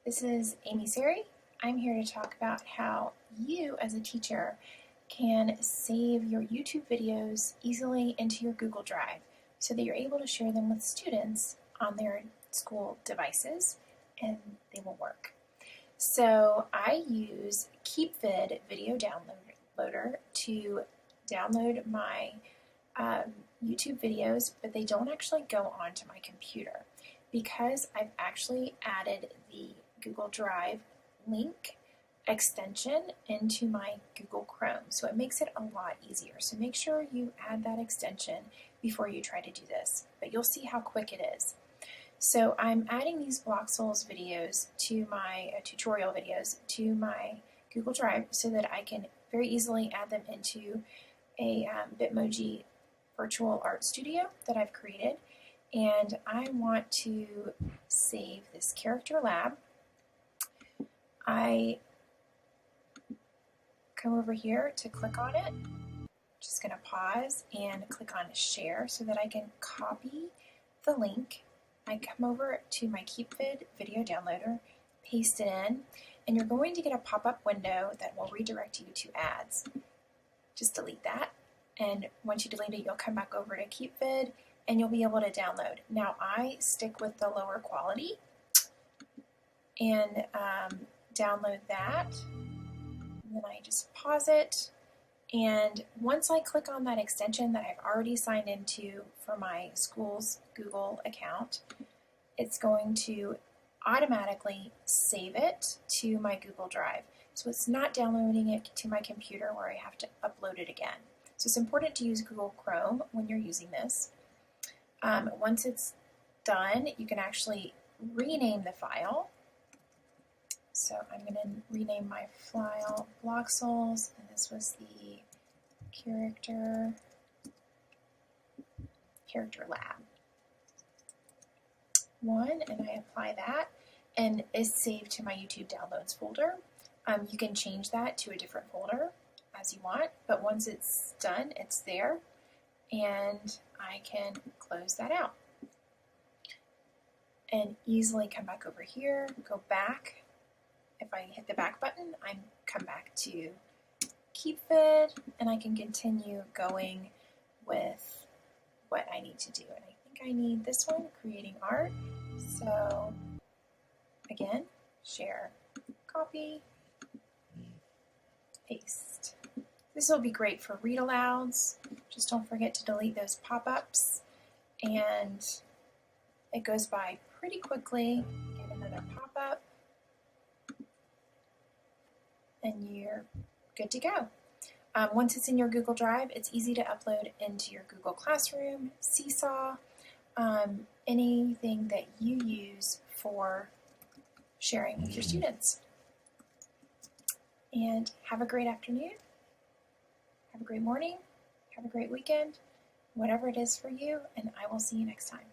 This is Amy Seri. I'm here to talk about how you as a teacher can save your YouTube videos easily into your Google Drive so that you're able to share them with students on their school devices and they will work. So I use KeepVid video downloader to download my YouTube videos, but they don't actually go onto my computer because I've actually added the Google Drive link extension into my Google Chrome. So it makes it a lot easier. So make sure you add that extension before you try to do this, but you'll see how quick it is. So I'm adding these Bloxels videos to my tutorial videos to my Google Drive so that I can very easily add them into a Bitmoji virtual art studio that I've created. And I want to save this character lab. I come over here to click on it. Just going to pause and click on share so that I can copy the link. I come over to my KeepVid video downloader, paste it in, and you're going to get a pop-up window that will redirect you to ads. Just delete that, and once you delete it, you'll come back over to KeepVid and you'll be able to download. Now I stick with the lower quality and download that, and then I just pause it, and once I click on that extension that I've already signed into for my school's Google account, it's going to automatically save it to my Google Drive. So it's not downloading it to my computer where I have to upload it again. So it's important to use Google Chrome when you're using this. Once it's done, you can actually rename the file. So I'm going to rename my file Bloxels, and this was the character lab 1, and I apply that, and it's saved to my YouTube downloads folder. You can change that to a different folder as you want, but once it's done, it's there, and I can close that out and easily come back over here, go back. If I hit the back button, I come back to KeepVid, and I can continue going with what I need to do. And I think I need this one, creating art. So again, share, copy, paste. This will be great for read alouds. Just don't forget to delete those pop-ups, and it goes by pretty quickly. Get another pop-up, and you're good to go. Once it's in your Google Drive, it's easy to upload into your Google Classroom, Seesaw, anything that you use for sharing with your students. And have a great afternoon, have a great morning, have a great weekend, whatever it is for you, and I will see you next time.